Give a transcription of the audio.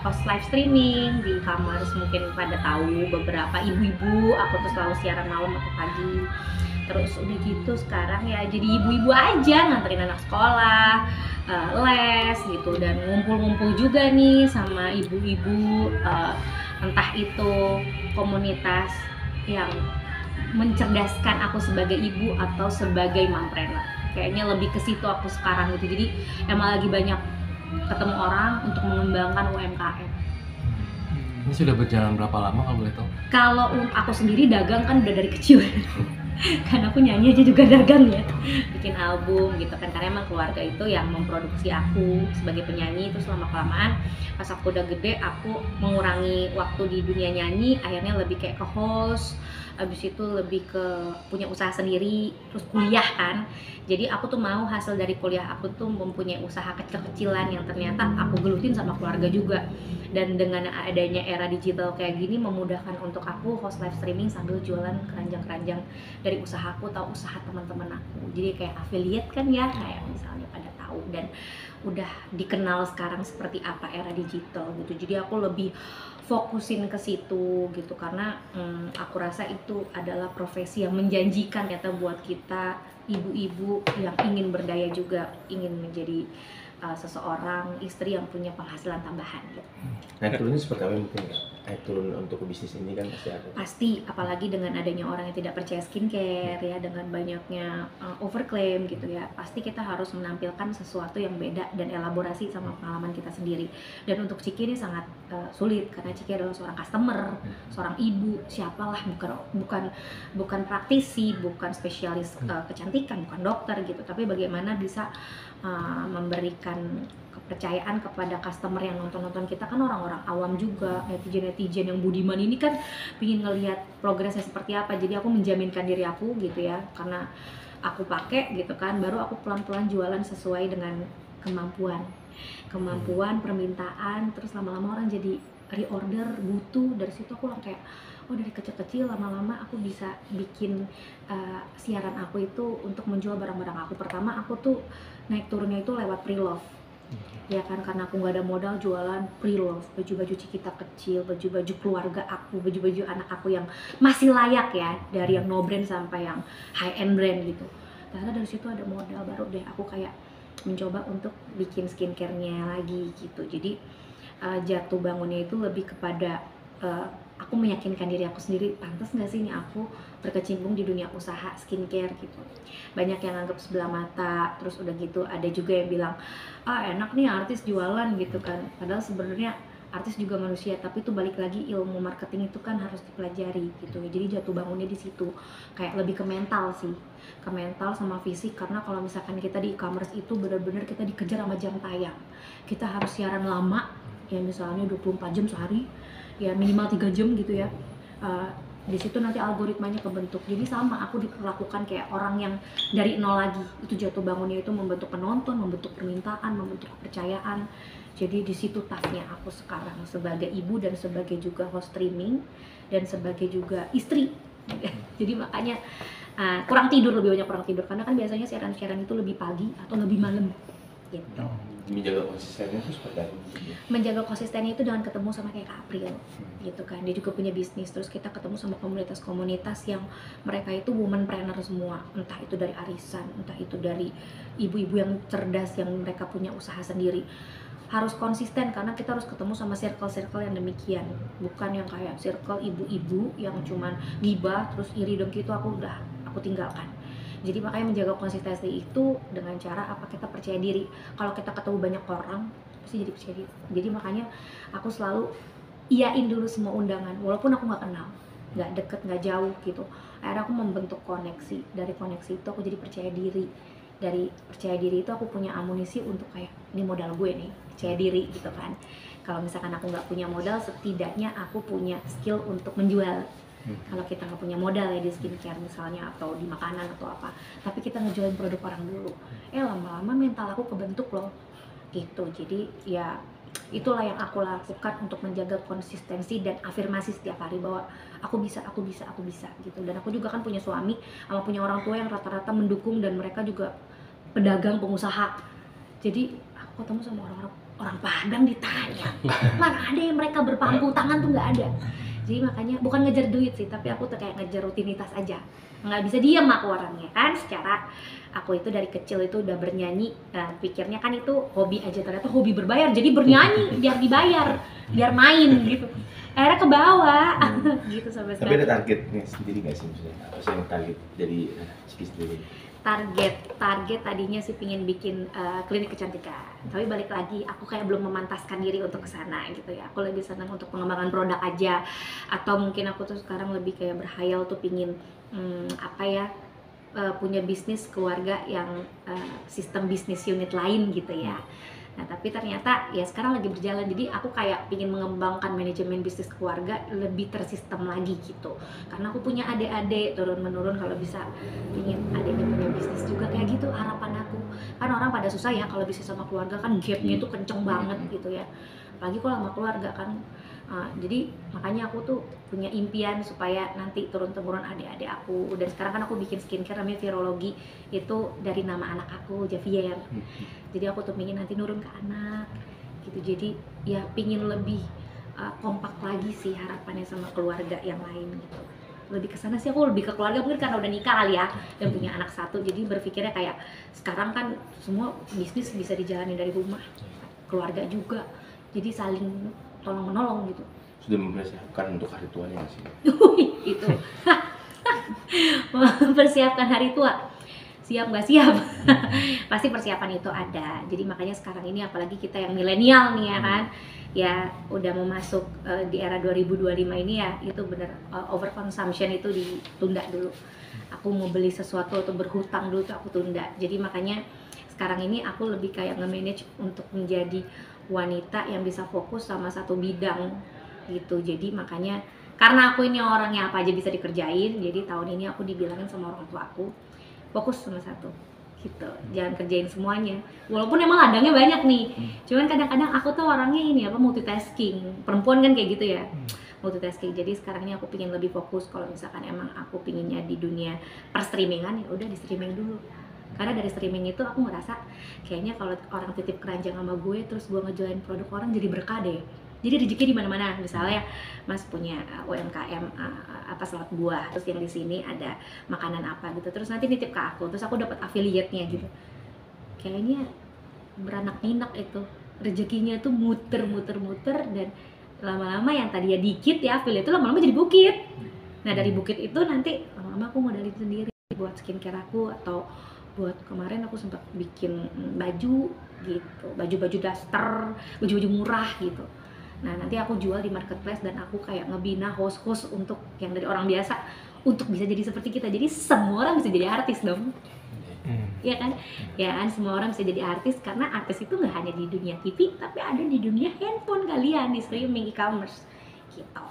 host live streaming di e-commerce, mungkin pada tahu beberapa ibu-ibu, aku tuh selalu siaran malam atau pagi. Terus udah gitu sekarang ya jadi ibu-ibu aja nganterin anak sekolah, les gitu, dan ngumpul-ngumpul juga nih sama ibu-ibu, entah itu komunitas yang mencerdaskan aku sebagai ibu atau sebagai mompreneur. Kayaknya lebih ke situ aku sekarang gitu. Jadi emang lagi banyak ketemu orang untuk mengembangkan UMKM. Ini sudah berjalan berapa lama kalau boleh tahu? Kalau aku sendiri dagang kan udah dari kecil. Kan aku nyanyi aja juga dagang ya, bikin album gitu kan, karena emang keluarga itu yang memproduksi aku sebagai penyanyi. Terus lama kelamaan pas aku udah gede aku mengurangi waktu di dunia nyanyi, akhirnya lebih kayak ke host, abis itu lebih ke punya usaha sendiri, terus kuliah kan. Jadi aku tuh mau hasil dari kuliah aku tuh mempunyai usaha kecil-kecilan yang ternyata aku gelutin sama keluarga juga. Dan dengan adanya era digital kayak gini memudahkan untuk aku host live streaming sambil jualan keranjang-keranjang dari usahaku atau usaha teman-teman aku. Jadi kayak affiliate kan ya, kayak misalnya pada tahu, dan udah dikenal sekarang seperti apa era digital gitu. Jadi aku lebih fokusin ke situ gitu, karena aku rasa itu adalah profesi yang menjanjikan ternyata buat kita ibu-ibu yang ingin berdaya juga, ingin menjadi seseorang istri yang punya penghasilan tambahan gitu. Naik turunnya seperti apa mungkin nggak? Naik turun untuk bisnis ini kan pasti ada. Pasti, apalagi dengan adanya orang yang tidak percaya skincare ya, dengan banyaknya overclaim gitu ya, pasti kita harus menampilkan sesuatu yang beda dan elaborasi sama pengalaman kita sendiri. Dan untuk Ciki ini sangat sulit karena Ciki adalah seorang customer, seorang ibu, siapalah, bukan praktisi, bukan spesialis kecantikan, bukan dokter gitu, tapi bagaimana bisa memberikan kepercayaan kepada customer yang nonton kita, kan orang-orang awam juga, netizen yang budiman ini kan pingin ngelihat progresnya seperti apa. Jadi aku menjaminkan diri aku gitu ya, karena aku pakai gitu kan, baru aku pelan-pelan jualan sesuai dengan kemampuan permintaan. Terus lama-lama orang jadi reorder, butuh. Dari situ aku kayak dari kecil-kecil lama-lama aku bisa bikin siaran aku itu untuk menjual barang-barang aku. Pertama aku tuh naik turunnya itu lewat pre-love ya kan, karena aku nggak ada modal jualan pre-love, baju-baju Cikita kecil, baju-baju keluarga aku, baju-baju anak aku yang masih layak ya, dari yang no brand sampai yang high end brand gitu. Ternyata dari situ ada modal, baru deh aku kayak mencoba untuk bikin skincare-nya lagi gitu. Jadi jatuh bangunnya itu lebih kepada aku meyakinkan diri aku sendiri, pantas nggak sih ini aku berkecimpung di dunia usaha skincare gitu. Banyak yang anggap sebelah mata, terus udah gitu ada juga yang bilang enak nih artis jualan gitu kan, padahal sebenarnya artis juga manusia, tapi itu balik lagi ilmu marketing itu kan harus dipelajari gitu. Jadi jatuh bangunnya di situ, kayak lebih ke mental sih, ke mental sama fisik. Karena kalau misalkan kita di e-commerce itu benar-benar kita dikejar sama jam tayang, kita harus siaran lama ya, misalnya 24 jam sehari ya, minimal 3 jam gitu ya. Di situ nanti algoritmanya kebentuk. Jadi sama aku diperlakukan kayak orang yang dari nol lagi. Itu jatuh bangunnya itu membentuk penonton, membentuk permintaan, membentuk kepercayaan. Jadi di situ tasnya aku sekarang sebagai ibu dan sebagai juga host streaming dan sebagai juga istri. Jadi makanya kurang tidur, lebih banyak kurang tidur, karena kan biasanya siaran-siaran itu lebih pagi atau lebih malam gitu. Menjaga konsistennya itu seperti apa? Menjaga konsistennya itu dengan ketemu sama kayak Kak April gitu kan, dia juga punya bisnis. Terus kita ketemu sama komunitas-komunitas yang mereka itu womanpreneur semua, entah itu dari arisan, entah itu dari ibu-ibu yang cerdas yang mereka punya usaha sendiri. Harus konsisten karena kita harus ketemu sama circle-circle yang demikian, bukan yang kayak circle ibu-ibu yang cuman gibah terus iri dengki, itu aku tinggalkan. Jadi makanya menjaga konsistensi itu dengan cara apa, kita percaya diri. Kalau kita ketemu banyak orang pasti jadi percaya diri. Jadi makanya aku selalu iyain dulu semua undangan, walaupun aku nggak kenal, nggak deket, nggak jauh gitu. Akhirnya aku membentuk koneksi, dari koneksi itu aku jadi percaya diri. Dari percaya diri itu aku punya amunisi untuk kayak, ini modal gue nih, percaya diri gitu kan. Kalau misalkan aku nggak punya modal, setidaknya aku punya skill untuk menjual. Kalau kita nggak punya modal ya di skincare misalnya, atau di makanan atau apa, tapi kita ngejualin produk orang dulu, lama-lama mental aku kebentuk loh gitu. Jadi ya itulah yang aku lakukan untuk menjaga konsistensi dan afirmasi setiap hari bahwa aku bisa gitu. Dan aku juga kan punya suami sama punya orang tua yang rata-rata mendukung, dan mereka juga pedagang, pengusaha. Jadi aku ketemu sama orang-orang, orang Padang ditanya, mana ada yang mereka berpampu tangan tuh, nggak ada. Jadi makanya bukan ngejar duit sih, tapi aku tuh kayak ngejar rutinitas aja. Nggak bisa diem aku orangnya kan, secara aku itu dari kecil itu udah bernyanyi, pikirnya kan itu hobi aja, ternyata hobi berbayar, jadi bernyanyi biar dibayar, biar main gitu. Akhirnya ke bawah gitu sampai Tapi ada sekarang. targetnya sendiri nggak sih maksudnya? Apa sih yang target dari Ciki sendiri? Target tadinya sih pingin bikin klinik kecantikan, tapi balik lagi aku kayak belum memantaskan diri untuk kesana gitu ya. Aku lebih senang untuk pengembangan produk aja, atau mungkin aku tuh sekarang lebih kayak berhayal tuh pingin apa ya, punya bisnis keluarga yang sistem bisnis unit lain gitu ya. Nah tapi ternyata ya sekarang lagi berjalan, jadi aku kayak pingin mengembangkan manajemen bisnis keluarga lebih tersistem lagi gitu, karena aku punya adik-adik turun menurun, kalau bisa pingin adiknya punya bisnis juga kayak gitu harapan aku. Kan orang pada susah ya kalau bisnis sama keluarga, kan gapnya itu kenceng banget gitu ya, apalagi kalau sama keluarga kan. Jadi makanya aku tuh punya impian supaya nanti turun-temurun adik-adik aku. Dan sekarang kan aku bikin skincare namanya Virologi, itu dari nama anak aku, Javier. Jadi aku tuh pingin nanti nurun ke anak gitu. Jadi ya pingin lebih kompak lagi sih harapannya sama keluarga yang lain gitu. Lebih ke sana sih, aku lebih ke keluarga mungkin karena udah nikah kali ya, dan punya anak satu. Jadi berpikirnya kayak sekarang kan semua bisnis bisa dijalani dari rumah, keluarga juga. Jadi saling tolong menolong gitu. Sudah mempersiapkan untuk hari tuanya nggak sih? Itu mempersiapkan hari tua, siap nggak siap? Pasti persiapan itu ada. Jadi makanya sekarang ini apalagi kita yang milenial nih ya kan, ya udah mau masuk di era 2025 ini ya, itu bener overconsumption itu ditunda dulu. Aku mau beli sesuatu atau berhutang dulu tuh aku tunda. Jadi makanya sekarang ini aku lebih kayak nge-manage untuk menjadi wanita yang bisa fokus sama satu bidang gitu. Jadi makanya karena aku ini orangnya apa aja bisa dikerjain, jadi tahun ini aku dibilangin sama orang tua aku fokus sama satu gitu, jangan kerjain semuanya. Walaupun emang ladangnya banyak nih, cuman kadang-kadang aku tuh orangnya ini apa, multitasking. Perempuan kan kayak gitu ya, multitasking. Jadi sekarang ini aku pingin lebih fokus. Kalau misalkan emang aku pinginnya di dunia per streamingan, ya udah di streaming dulu. Karena dari streaming itu aku ngerasa kayaknya kalau orang titip keranjang sama gue terus gue ngejualin produk orang, jadi berkah deh. Jadi rezeki di mana-mana. Misalnya Mas punya UMKM apa salad buah, terus yang di sini ada makanan apa gitu, terus nanti nitip ke aku, terus aku dapat affiliate-nya gitu. Kayaknya beranak pinak itu, rezekinya tuh muter, dan lama-lama yang tadinya dikit ya affiliate itu lama-lama jadi bukit. Nah dari bukit itu nanti lama-lama aku modalin sendiri buat skincare aku, atau buat kemarin aku sempat bikin baju gitu, baju-baju daster, baju-baju murah gitu. Nah nanti aku jual di marketplace, dan aku kayak ngebina host-host untuk yang dari orang biasa untuk bisa jadi seperti kita. Jadi semua orang bisa jadi artis dong. Iya kan? Ya kan, semua orang bisa jadi artis, karena artis itu nggak hanya di dunia TV, tapi ada di dunia handphone kalian, di streaming, e-commerce gitu.